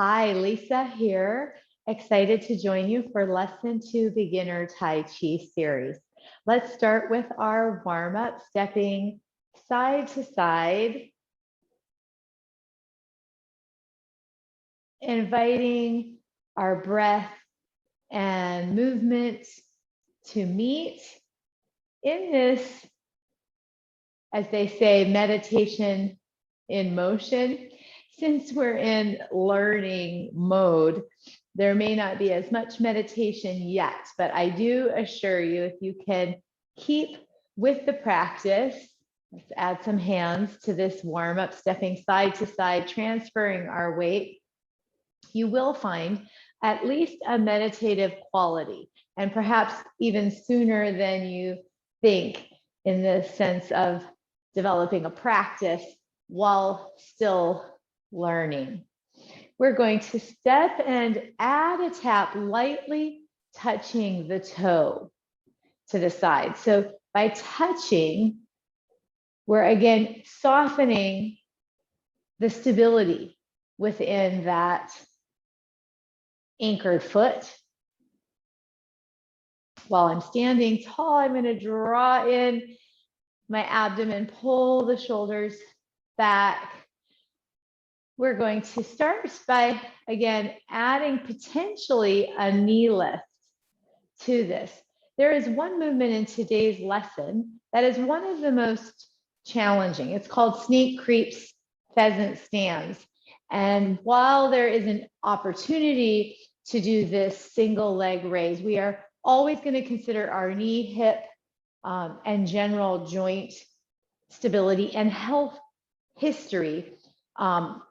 Hi, Lisa here. Excited to join you for Lesson 2 Beginner Tai Chi series. Let's start with our warm-up, stepping side to side, inviting our breath and movement to meet in this, as they say, meditation in motion. Since we're in learning mode, there may not be as much meditation yet, but I do assure you, if you can keep with the practice, let's add some hands to this warm up, stepping side to side, transferring our weight, you will find at least a meditative quality, and perhaps even sooner than you think, in the sense of developing a practice while still learning. We're going to step and add a tap, lightly touching the toe to the side. So by touching, we're again softening the stability within that anchored foot. While I'm standing tall, I'm going to draw in my abdomen, pull the shoulders back. We're going to start by, again, adding potentially a knee lift to this. There is one movement in today's lesson that is one of the most challenging. It's called sneak creeps, pheasant stands. And while there is an opportunity to do this single leg raise, we are always going to consider our knee, hip, and general joint stability and health history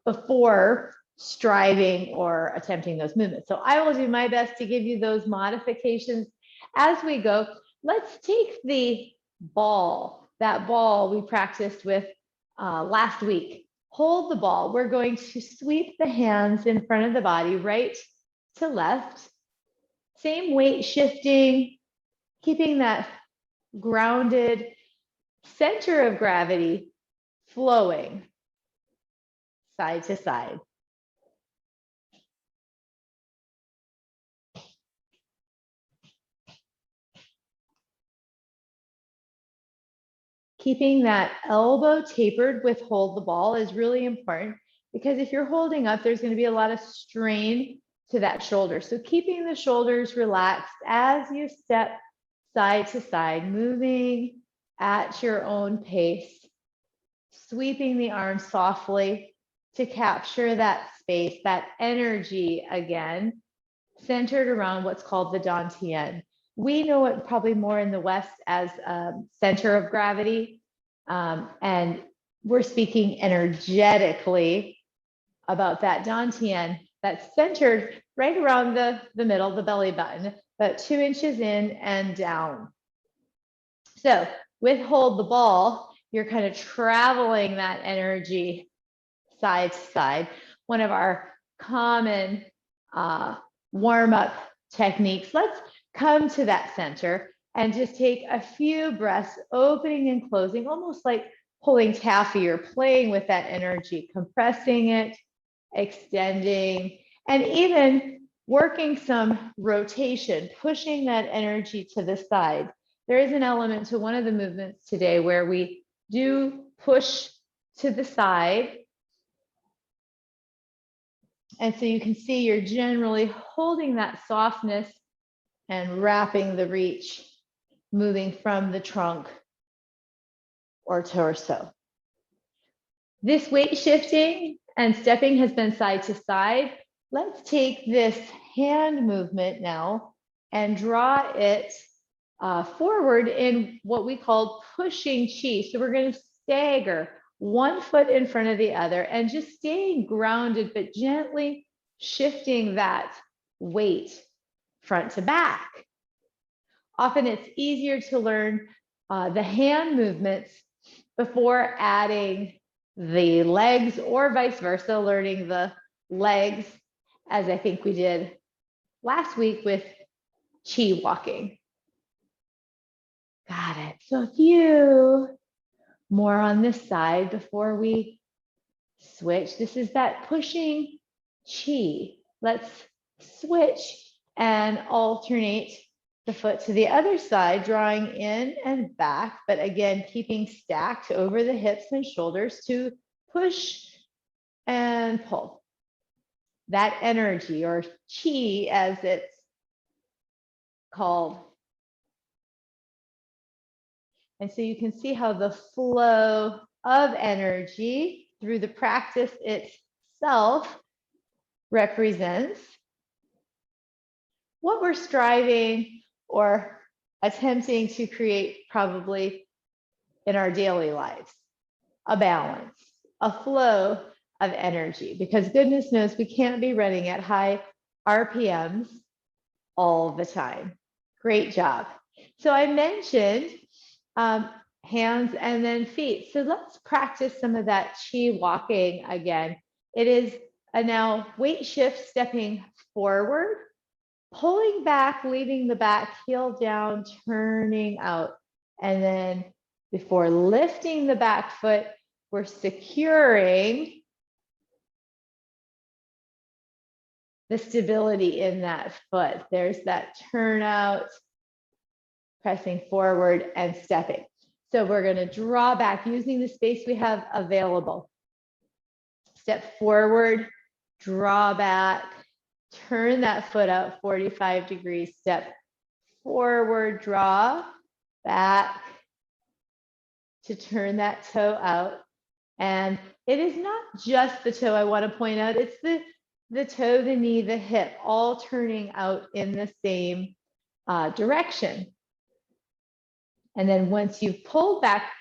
before striving or attempting those movements. So I will do my best to give you those modifications as we go. Let's take the ball, that ball we practiced with last week. Hold the ball. We're going to sweep the hands in front of the body, right to left. Same weight shifting, keeping that grounded center of gravity flowing side to side. Keeping that elbow tapered with hold the ball is really important, because if you're holding up, there's going to be a lot of strain to that shoulder. So keeping the shoulders relaxed as you step side to side, moving at your own pace, sweeping the arms softly to capture that space, that energy again, centered around what's called the dantian. We know it probably more in the West as center of gravity, and we're speaking energetically about that dantian that's centered right around the middle, the belly button, about 2 inches in and down. So with hold the ball, you're kind of traveling that energy side to side. One of our common warm-up techniques. Let's come to that center and just take a few breaths, opening and closing, almost like pulling taffy or playing with that energy, compressing it, extending, and even working some rotation, pushing that energy to the side. There is an element to one of the movements today where we do push to the side. And so you can see you're generally holding that softness and wrapping the reach, moving from the trunk or torso. This weight shifting and stepping has been side to side. Let's take this hand movement now and draw it forward in what we call pushing chi. So we're going to stagger one foot in front of the other and just staying grounded, but gently shifting that weight front to back. Often it's easier to learn the hand movements before adding the legs, or vice versa, learning the legs, as I think we did last week with chi walking. Got it. So a few more on this side before we switch. This is that pushing Chi. Let's switch and alternate the foot to the other side, drawing in and back, but again, keeping stacked over the hips and shoulders to push and pull. That energy, or Chi as it's called. And so you can see how the flow of energy through the practice itself represents what we're striving or attempting to create probably in our daily lives, a balance, a flow of energy, because goodness knows we can't be running at high RPMs all the time. Great job. So I mentioned hands and then feet. So let's practice some of that Chi walking again. It is a now weight shift, stepping forward, pulling back, leaving the back heel down, turning out. And then before lifting the back foot, we're securing the stability in that foot. There's that turnout, pressing forward and stepping. So we're going to draw back using the space we have available. Step forward, draw back, turn that foot out 45 degrees, step forward, draw back to turn that toe out. And it is not just the toe I want to point out, it's the toe, the knee, the hip, all turning out in the same direction. And then once you've pulled back,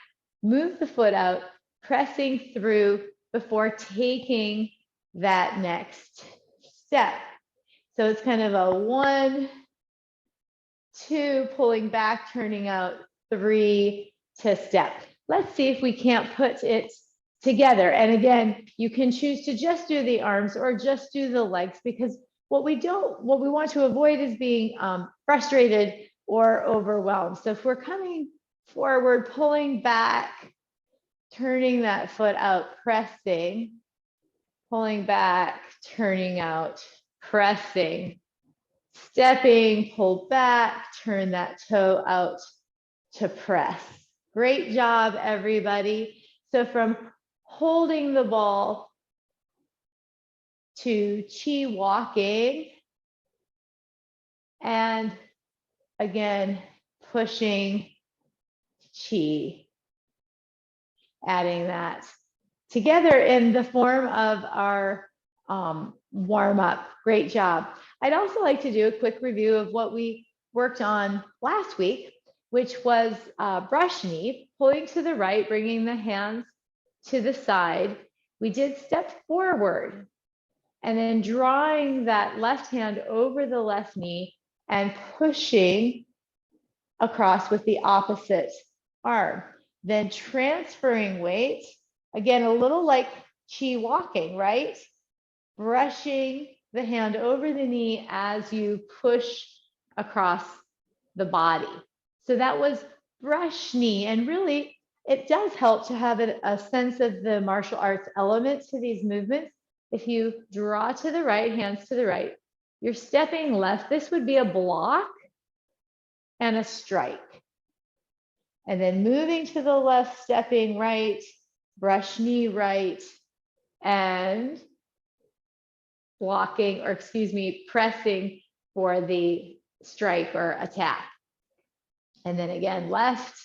move the foot out, pressing through before taking that next step. So it's kind of a 1, 2, pulling back, turning out, 3 to step. Let's see if we can't put it together. And again, you can choose to just do the arms or just do the legs, because what we want to avoid is being frustrated or overwhelmed. So if we're coming forward, pulling back, turning that foot out, pressing, pulling back, turning out, pressing, stepping, pull back, turn that toe out to press. Great job, everybody. So from holding the ball to Chi walking, and again, pushing Chi, adding that together in the form of our warm up. Great job. I'd also like to do a quick review of what we worked on last week, which was brush knee, pulling to the right, bringing the hands to the side. We did step forward and then drawing that left hand over the left knee and pushing across with the opposite arm. Then transferring weight, again, a little like Chi walking, right? Brushing the hand over the knee as you push across the body. So that was brush knee. And really, it does help to have a sense of the martial arts element to these movements. If you draw to the right, hands to the right, you're stepping left. This would be a block and a strike. And then moving to the left, stepping right, brush knee right, and blocking, or excuse me, pressing for the strike or attack. And then again, left,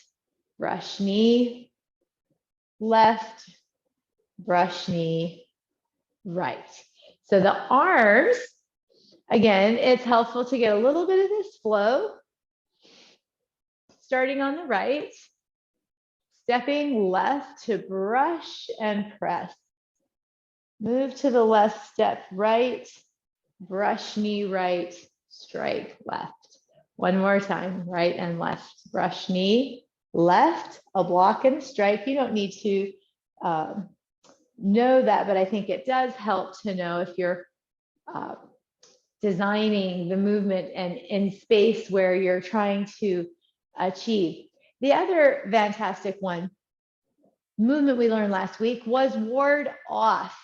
brush knee, left, brush knee, right. So the arms, again, it's helpful to get a little bit of this flow. Starting on the right, stepping left to brush and press. Move to the left, step right, brush knee right, strike left. One more time, right and left. Brush knee, left, a block and a strike. You don't need to know that, but I think it does help to know if you're designing the movement and in space where you're trying to achieve. The other fantastic movement we learned last week was ward off.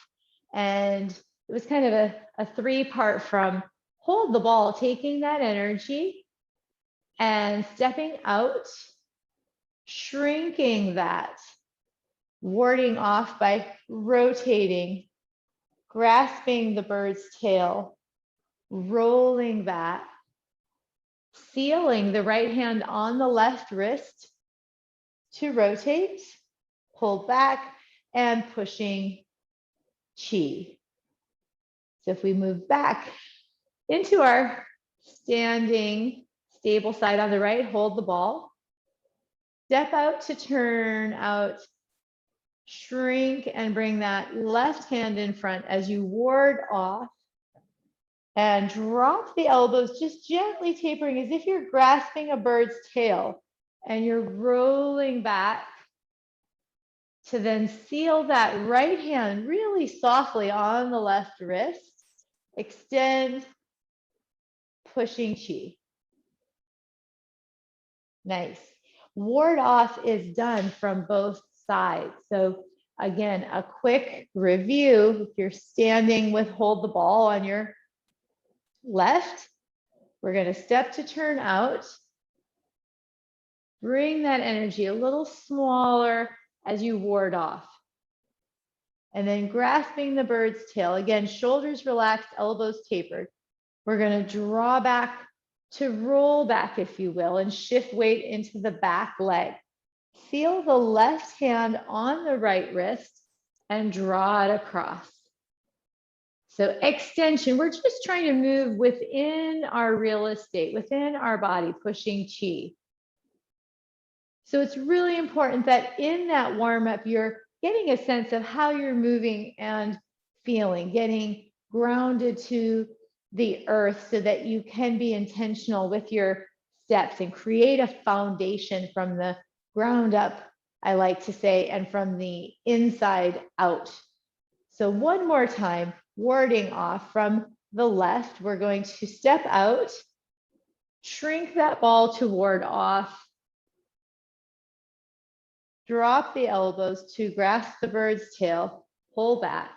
And it was kind of a three-part from hold the ball, taking that energy and stepping out, shrinking that, warding off by rotating, grasping the bird's tail, rolling back, sealing the right hand on the left wrist to rotate, pull back, and pushing chi. So if we move back into our standing stable side on the right, hold the ball, step out to turn out, shrink and bring that left hand in front as you ward off, and drop the elbows, just gently tapering as if you're grasping a bird's tail and you're rolling back to then seal that right hand really softly on the left wrist, extend, pushing chi. Nice. Ward off is done from both sides. So again, a quick review. If you're standing with hold the ball on your left, we're going to step to turn out. Bring that energy a little smaller as you ward off. And then grasping the bird's tail. Again, shoulders relaxed, elbows tapered. We're going to draw back to roll back, if you will, and shift weight into the back leg. Feel the left hand on the right wrist and draw it across. So extension, we're just trying to move within our real estate, within our body, pushing chi. So it's really important that in that warm-up, you're getting a sense of how you're moving and feeling, getting grounded to the earth so that you can be intentional with your steps and create a foundation from the ground up, I like to say, and from the inside out. So one more time, warding off from the left, we're going to step out, shrink that ball to ward off, drop the elbows to grasp the bird's tail, pull back,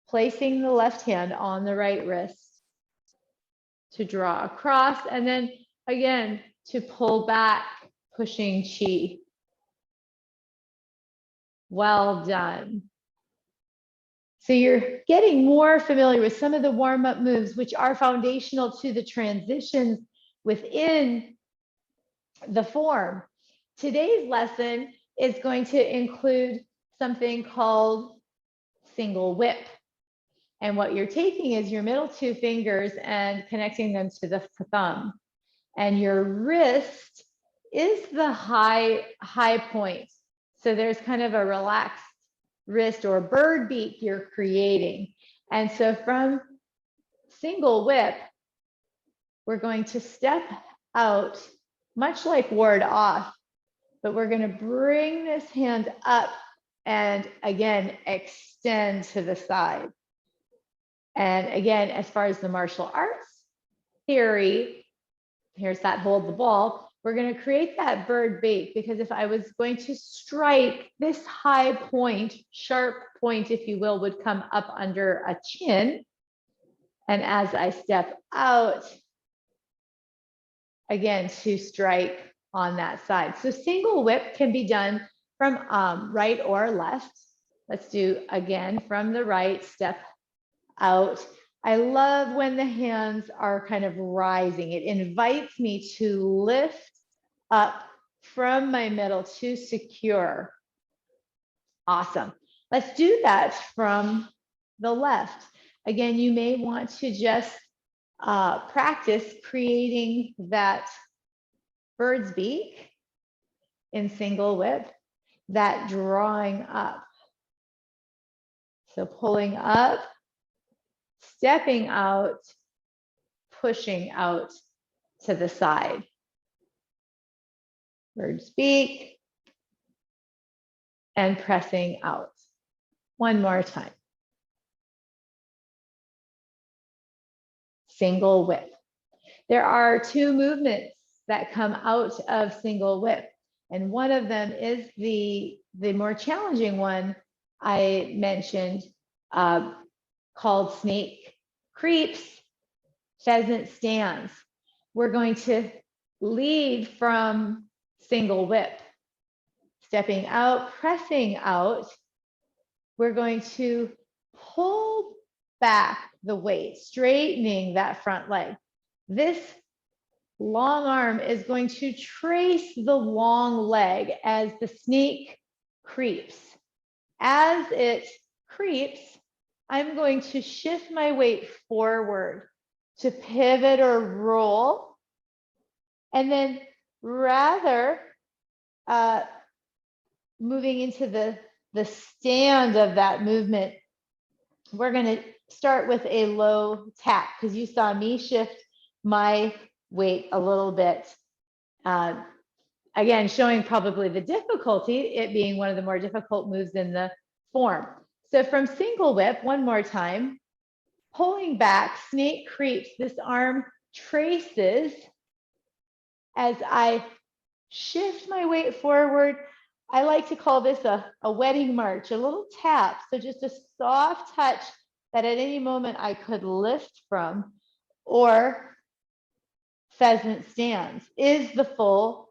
placing the left hand on the right wrist to draw across, and then again to pull back, pushing chi. Well done. So you're getting more familiar with some of the warm-up moves, which are foundational to the transitions within the form. Today's lesson is going to include something called single whip. And what you're taking is your middle two fingers and connecting them to the thumb. And your wrist is the high point. So there's kind of a relaxed wrist or bird beak you're creating. And so from single whip, we're going to step out, much like ward off, but we're going to bring this hand up and again, extend to the side. And again, as far as the martial arts theory, here's that hold the ball. We're going to create that bird beak, because if I was going to strike, this high point, sharp point, if you will, would come up under a chin. And as I step out, again, to strike on that side. So single whip can be done from right or left. Let's do again from the right, step out. I love when the hands are kind of rising. It invites me to lift up from my middle to secure. Awesome. Let's do that from the left. Again, you may want to just practice creating that bird's beak in single whip, that drawing up. So pulling up, stepping out, pushing out to the side. Bird's beak, and pressing out. One more time. Single whip. There are two movements that come out of single whip, and one of them is the more challenging one I mentioned, called snake creeps, pheasant stands. We're going to lead from single whip, stepping out, pressing out. We're going to pull back the weight, straightening that front leg. This long arm is going to trace the long leg as the snake creeps. As it creeps, I'm going to shift my weight forward to pivot or roll. And then rather moving into the stand of that movement, we're going to start with a low tap because you saw me shift my weight a little bit. Again, showing probably the difficulty, it being one of the more difficult moves in the form. So from single whip, one more time, pulling back, snake creeps, this arm traces as I shift my weight forward. I like to call this a wedding march, a little tap. So just a soft touch that at any moment I could lift from, or pheasant stands is the full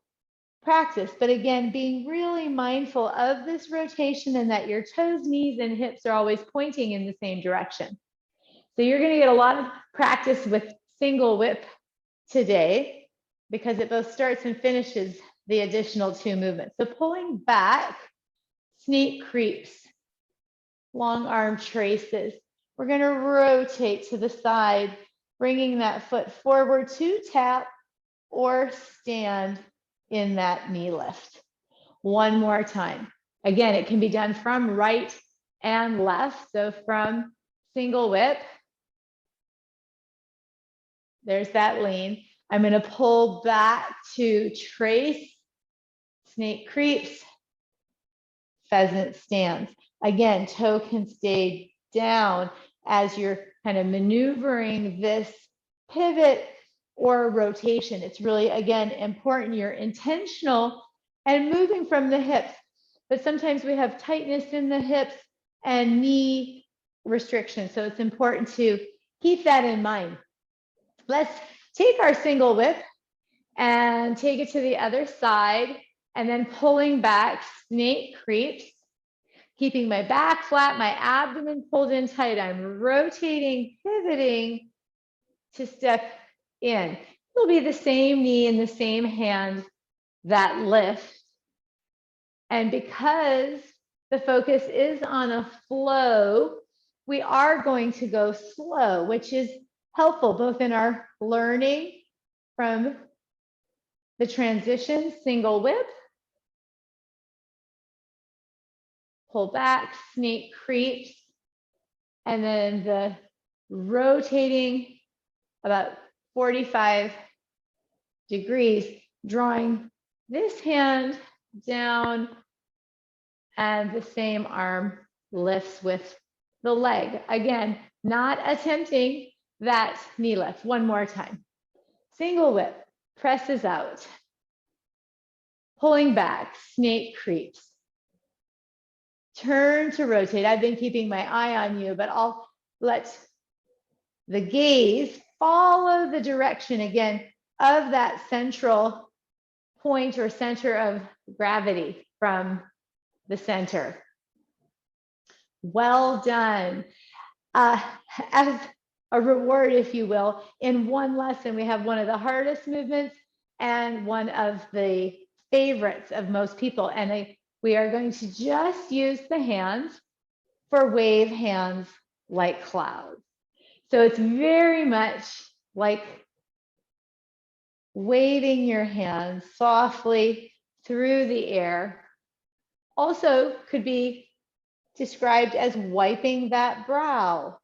practice. But again, being really mindful of this rotation and that your toes, knees, and hips are always pointing in the same direction. So you're going to get a lot of practice with single whip today because it both starts and finishes the additional two movements. So pulling back, snake creeps, long arm traces. We're going to rotate to the side, bringing that foot forward to tap or stand in that knee lift. One more time. Again, it can be done from right and left. So from single whip, there's that lean. I'm going to pull back to trace, snake creeps, pheasant stands. Again, toe can stay down as you're kind of maneuvering this pivot or rotation. It's really, again, important you're intentional and moving from the hips. But sometimes we have tightness in the hips and knee restriction. So it's important to keep that in mind. Let's take our single whip and take it to the other side, and then pulling back, snake creeps, keeping my back flat, my abdomen pulled in tight. I'm rotating, pivoting to step in. It'll be the same knee and the same hand that lift. And because the focus is on a flow, we are going to go slow, which is helpful both in our learning from the transition, single whip, pull back, snake creeps, and then the rotating about 45 degrees, drawing this hand down, and the same arm lifts with the leg. Again, not attempting that knee lift. One more time. Single whip, presses out. Pulling back, snake creeps. Turn to rotate. I've been keeping my eye on you, but I'll let the gaze follow the direction again of that central point or center of gravity from the center. Well done. As a reward, if you will, in one lesson, we have one of the hardest movements and one of the favorites of most people. And we are going to just use the hands for wave hands like clouds. So it's very much like waving your hands softly through the air. Also could be described as wiping that brow.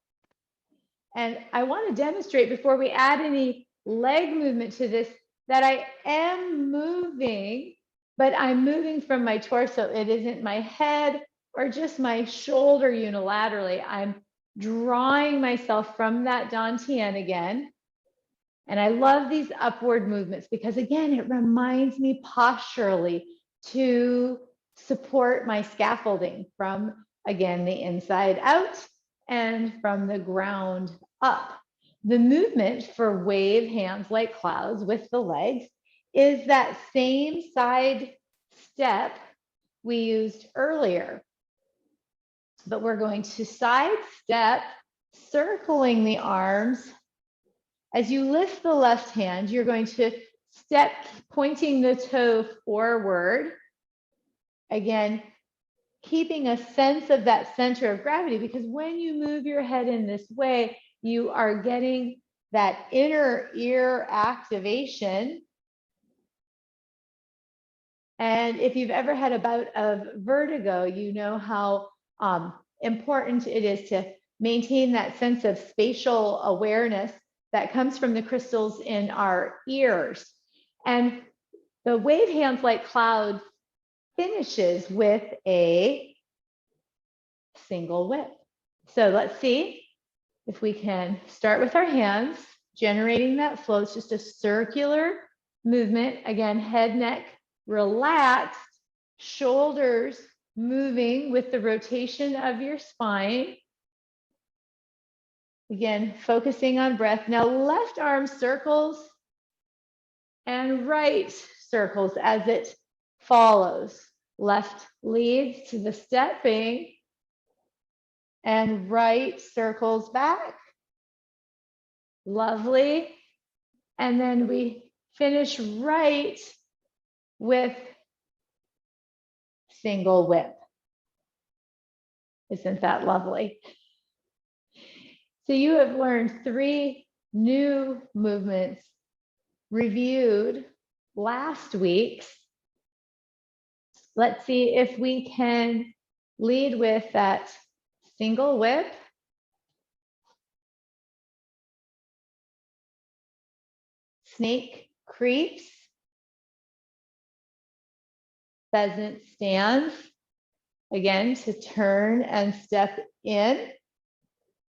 And I want to demonstrate before we add any leg movement to this that I am moving, but I'm moving from my torso. It isn't my head or just my shoulder unilaterally. I'm drawing myself from that dantian again. And I love these upward movements because, again, it reminds me posturally to support my scaffolding from, again, the inside out and from the ground up. The movement for wave hands like clouds with the legs is that same side step we used earlier. But we're going to side step, circling the arms. As you lift the left hand, you're going to step, pointing the toe forward. Again, keeping a sense of that center of gravity, because when you move your head in this way, you are getting that inner ear activation. And if you've ever had a bout of vertigo, you know how important it is to maintain that sense of spatial awareness that comes from the crystals in our ears. And the wave hands like clouds finishes with a single whip. So let's see if we can start with our hands, generating that flow. It's just a circular movement. Again, head, neck, relaxed, shoulders moving with the rotation of your spine. Again, focusing on breath. Now left arm circles and right circles as it follows. Left leads to the stepping and right circles back. Lovely. And then we finish right with single whip. Isn't that lovely? So you have learned 3 new movements reviewed last week's. Let's see if we can lead with that single whip. Snake creeps. Pheasant stands. Again, to turn and step in.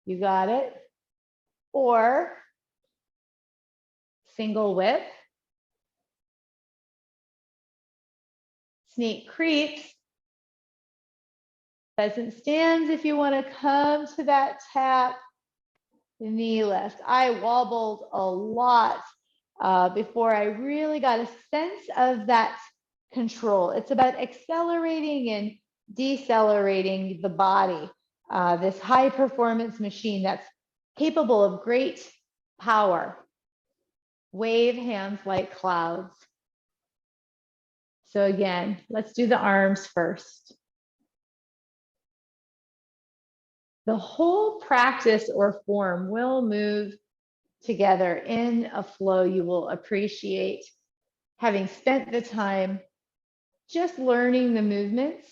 You got it. Or single whip. Snake creeps. Pheasant stands if you want to come to that tap. Knee lift. I wobbled a lot before I really got a sense of that control. It's about accelerating and decelerating the body. This high performance machine that's capable of great power. Wave hands like clouds. So again, let's do the arms first. The whole practice or form will move together in a flow you will appreciate, having spent the time just learning the movements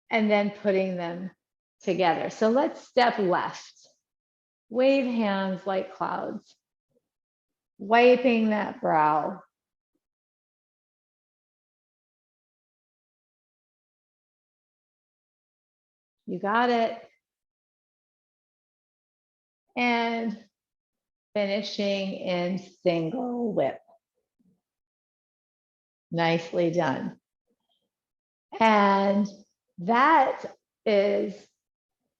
and then putting them together. So let's step left. Wave hands like clouds, wiping that brow. You got it. And finishing in single whip. Nicely done. And that is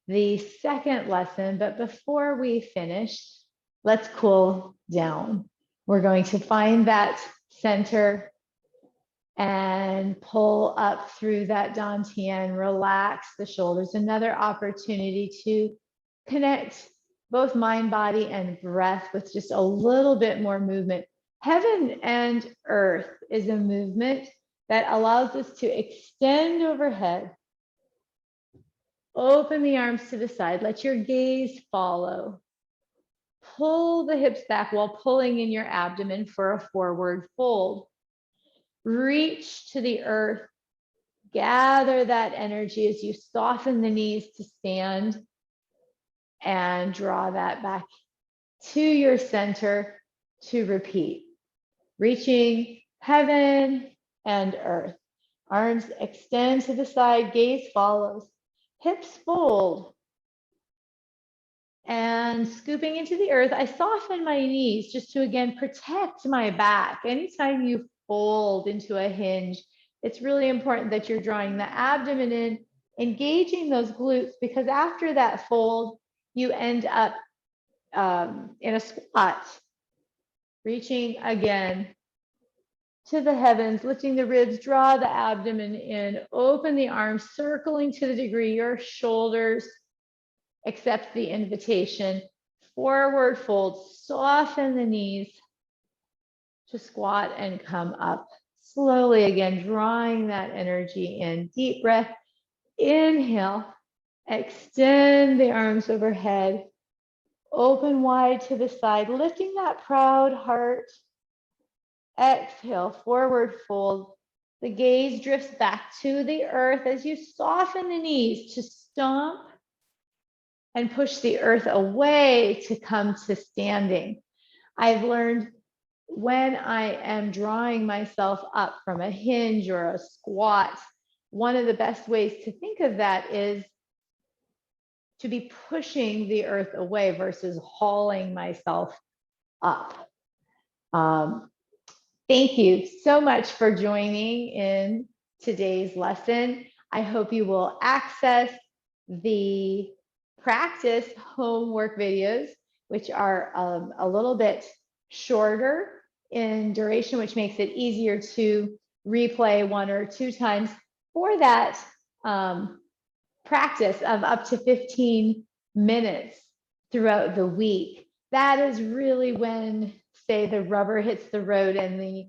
the second lesson, but before we finish, let's cool down. We're going to find that center and pull up through that dantian, relax the shoulders. Another opportunity to connect both mind, body, and breath with just a little bit more movement. Heaven and earth is a movement that allows us to extend overhead. Open the arms to the side. Let your gaze follow. Pull the hips back while pulling in your abdomen for a forward fold. Reach to the earth. Gather that energy as you soften the knees to stand and draw that back to your center to repeat. Reaching heaven and earth. Arms extend to the side, gaze follows. Hips fold. And scooping into the earth, I soften my knees just to, again, protect my back. Anytime you fold into a hinge, it's really important that you're drawing the abdomen in engaging those glutes, because after that fold, you end up in a squat, reaching again to the heavens, lifting the ribs, draw the abdomen in, open the arms, circling to the degree your shoulders accept the invitation. Forward fold, soften the knees to squat and come up. Slowly again, drawing that energy in. Deep breath, inhale, extend the arms overhead, open wide to the side, lifting that proud heart. Exhale, forward fold. The gaze drifts back to the earth as you soften the knees to stomp and push the earth away to come to standing. I've learned when I am drawing myself up from a hinge or a squat, one of the best ways to think of that is to be pushing the earth away versus hauling myself up. Thank you so much for joining in today's lesson. I hope you will access the practice homework videos, which are a little bit shorter in duration, which makes it easier to replay 1 or 2 times for that practice of up to 15 minutes throughout the week. That is really when, say, the rubber hits the road and the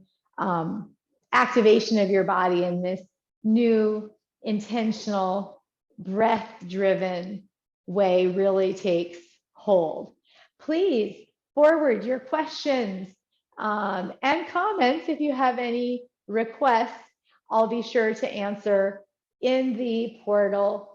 activation of your body in this new, intentional, breath-driven way really takes hold. Please forward your questions and comments if you have any requests. I'll be sure to answer in the portal